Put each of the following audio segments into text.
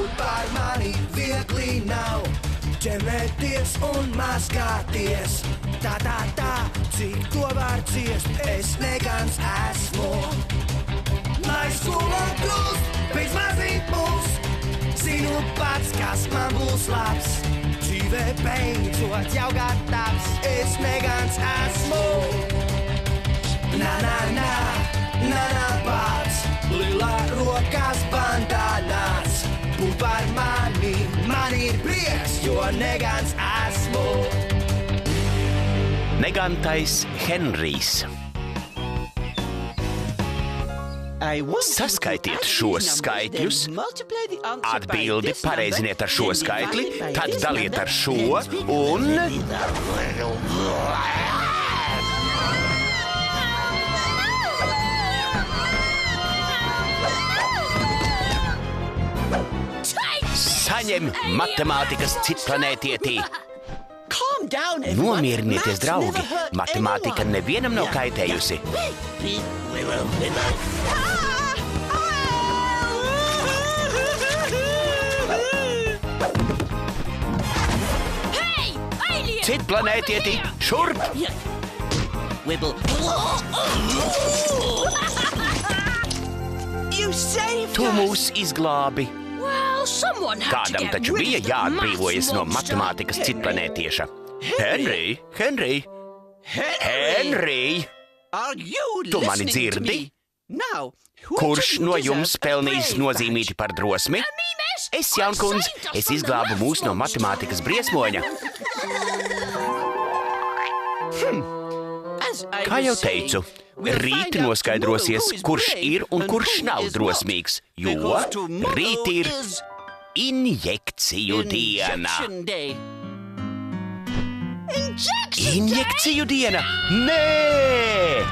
būt par mani viegli nav. Ķemēties un mazgāties. Tā, cik to var ciest, es negans esmu. Lai skola kļūst, pēc mazīt mūs. Zinu pats, kas man būs labs. Dzīvē beidzot jau gatavs, es negans esmu. Na, pats, lilā rokas bandānās. Būt par mani, man ir prieks, jo negans esmu. Negantais Henrijs. Saskaitiet šos skaitļus, atbildi pareiziniet ar šo skaitli, tad daliet ar šo un... Saņem matemātikas citplanētietī. Nomierinieties, draugi, matemātika nevienam nav kaitējusi. Citplanētietī, šurp! Tu mūs izglābi. Kādam taču bija jāatbrīvojas no matemātikas citplanētieša. Henrij! Tu mani dzirdi? Kurš no jums pelnījis nozīmīti par drosmi? Es, jaunkundz, es izglābu mūs no matemātikas briesmoņa. Kā jau teicu, rīt noskaidrosies, kurš ir un kurš nav drosmīgs, jo rīt ir injekciju diena. Injekciju diena? Nē!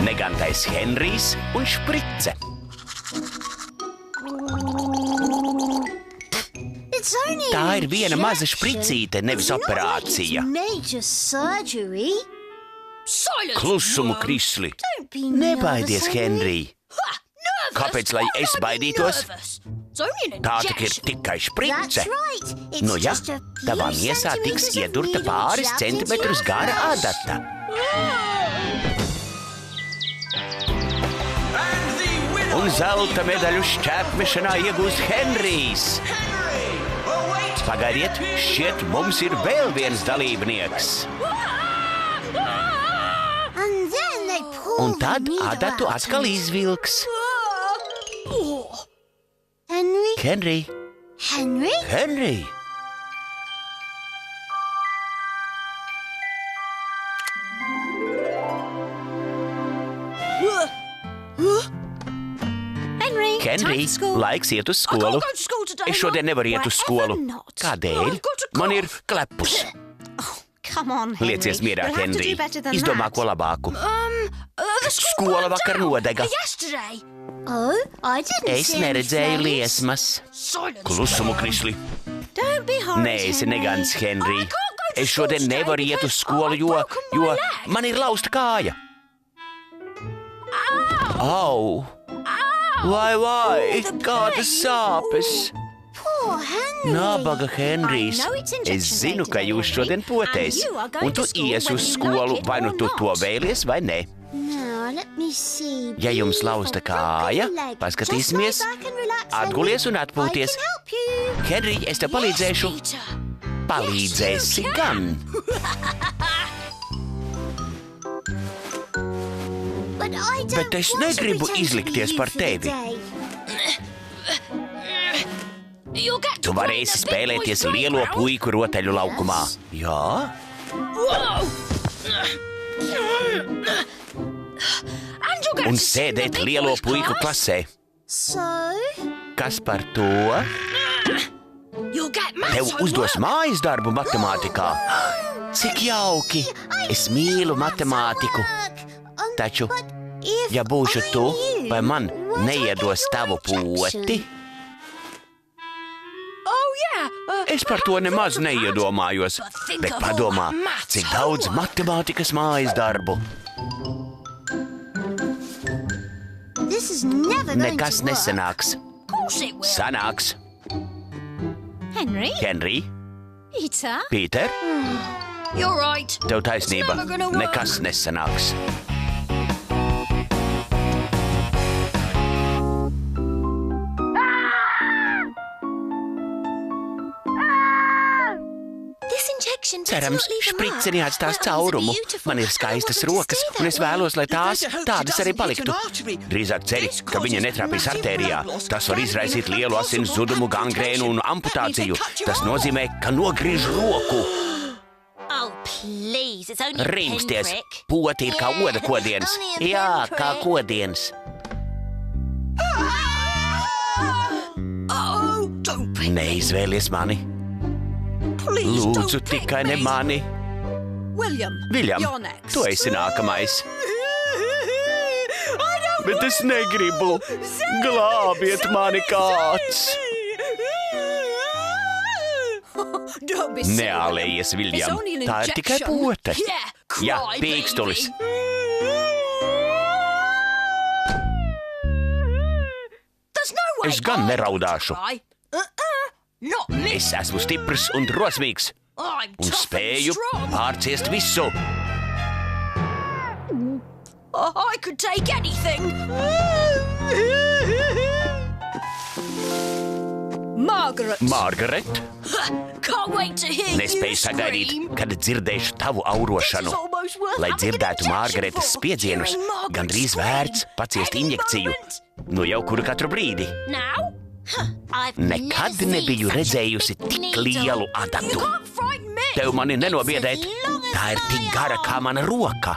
Negantais Henrijs un šprice. Tā ir viena maza špricīte, nevis operācija. Klusumu, Krisli! Nebaidies, Henrij! Kāpēc, lai es baidītos? Tā tik ir tikai šprice. Nu ja, tavā miesā tiks iedurta pāris centimetrus gara adata. Un zelta medaļu šķēpmešanā iegūst Henrijs. Pagaidiet, šķiet mums ir vēl viens dalībnieks. Un tad adatu atkal izvilks. Henrij! Henrij, laiks iet uz skolu. Es šodien nevaru iet uz skolu. Kādēļ? Man ir klepus. Liecies mierā, Henrij. Izdomā ko labāku. Skola vakar nodega. Es neredzēju liesmas. Klusumu, Krisli. Neesi negans, Henrij. Es šodien nevaru iet uz skolu, jo man ir lausta kāja. Au! Vai, kādas sāpes! Nabaga Henrijs, es zinu, ka jūs šodien potēs, un tu ies uz skolu, vai nu tu to vēlies, vai ne. Ja jums lausta kāja, paskatīsimies, atgulies un atpūties. Henrij, es tev palīdzēšu. Palīdzēsi gan. Bet es negribu izlikties par tevi. Tu varēsi spēlēties lielo puiku rotaļu laukumā. Jā? Un sēdēt lielo puiku klasē. Kas par to? Tev uzdos mājas darbu matemātikā. Cik jauki! Es mīlu matemātiku. Taču, ja būšu tu, vai man neiedos tavu poti? Es par to nemaz neiedomājos, bet padomā, cik daudz matemātikas mājas darbu. Nekas nesanāks. Sanāks. Henry? Pīter? Tev taisnība. Nekas nesanāks. Cerams, šprice neatstās caurumu. Man ir skaistas rokas, un es vēlos, lai tās tādas arī paliktu. Drīzāk ceri, ka viņa netrāpīs artērijā. Tas var izraisīt lielu asins zudumu, gangrēnu un amputāciju. Tas nozīmē, ka nogriež roku. Rimsties, poti ir kā oda kodiens. Jā, kā kodiens. Neizvēlies mani. Lūdzu, tikai ne mani. Viljam, tu esi nākamais. Bet es negribu. Glābiet mani kāds. Neālējies, Viljam. Tā ir tikai pote. Jā, pīkstulis. Es gan neraudāšu. Es esmu stiprs un drosmīgs, un spēju pārciest visu. Margaret? Nespēju sagaidīt, kad dzirdēšu tavu aurošanu. Lai dzirdētu Margaretes spiedzienus, gandrīz vērts paciest injekciju. Nu jau kuru katru brīdi. Nekad nebiju redzējusi tik lielu adatu. Tev mani nenobiedēt. Tā ir tik gara kā mana roka.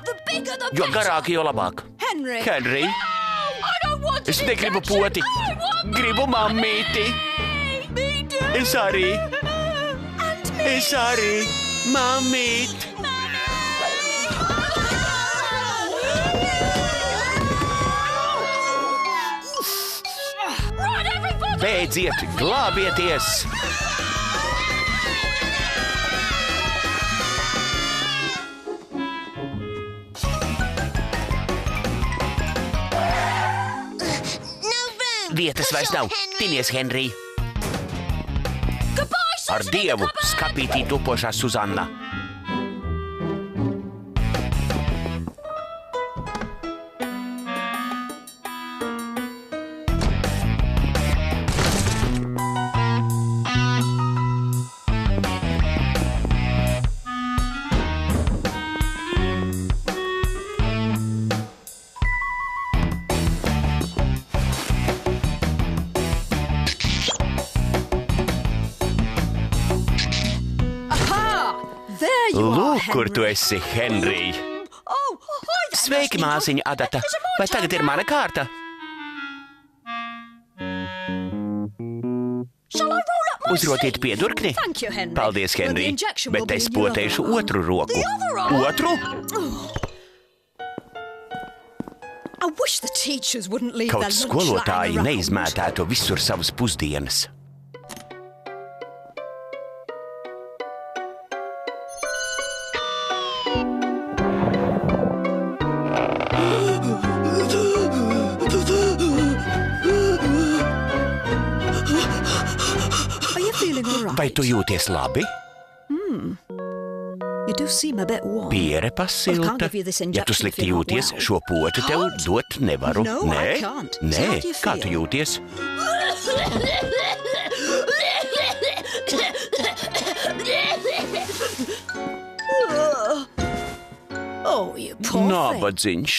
Jo garāk, jo labāk. Henry, es negribu poti. Gribu mammīti. Es arī. Mammīt. Beidziet, glābieties! Vietas vairs nav. Tinies, Henry. Ar Dievu, skapītī topošā Suzanna. Lūk, kur tu esi, Henry. Sveiki, māsiņa Adata. Vai tagad ir mana kārta? Uzrotīt piedurkni? Paldies, Henry. Bet es potēšu otru roku. Otru? Kaut skolotāji neizmētētu visur savas pusdienas. Vai tu jūties labi? Piere pasilta. Ja tu slikti jūties, šo poti tev dot nevaru. Nē? Nē? Kā tu jūties? Nābadziņš.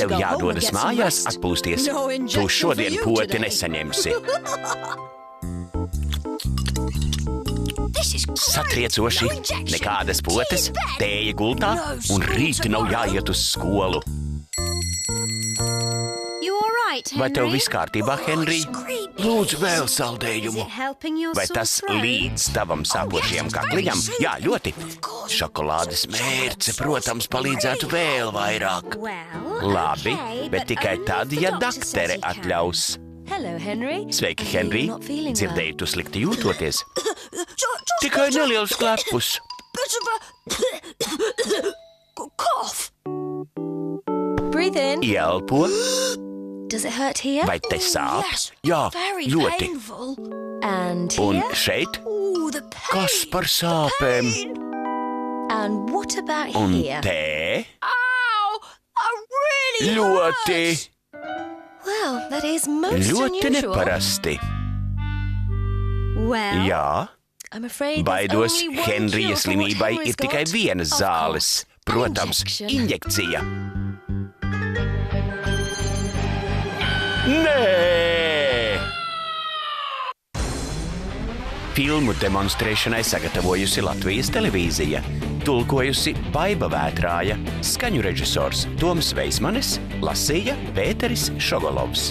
Tev jādodas mājās atpūsties. Tu šodien poti nesaņemsi. Satriecoši, nekādas potes, tēja gultā un rīt nav jāiet uz skolu. Vai tev viss kārtībā, Henry? Lūdzu vēl saldējumu. Vai tas līdz tavam sāpošajam kakliņam? Jā, ļoti. Šokolādes mērce, protams, palīdzētu vēl vairāk. Labi, bet tikai tad, ja daktere atļaus. Sveiki, Henry. Dzirdēju, tu slikti jūtoties. Tikai neliels klepus. Ielpo. Does it hurt here? Vai te sāp? Yes, Jā, very ļoti. painful. And Un here? šeit? Ooh, the pain. Kas par sāpēm? And what about Un here? te? Ow! That really Ļoti, hurts. Well, that is most ļoti unusual. neparasti. Well, Jā, I'm afraid baidos, there's only one Henrija cure for what slimībai Henry's ir tikai got. vienas Of zāles. course, an Protams, injection. injekcija. Nē! Filmu demonstrēšanai sagatavojusi Latvijas televīzija, tulkojusi Baiba Vētrāja, skaņu režisors Toms Veismanis, lasīja Pēteris Šogolovs.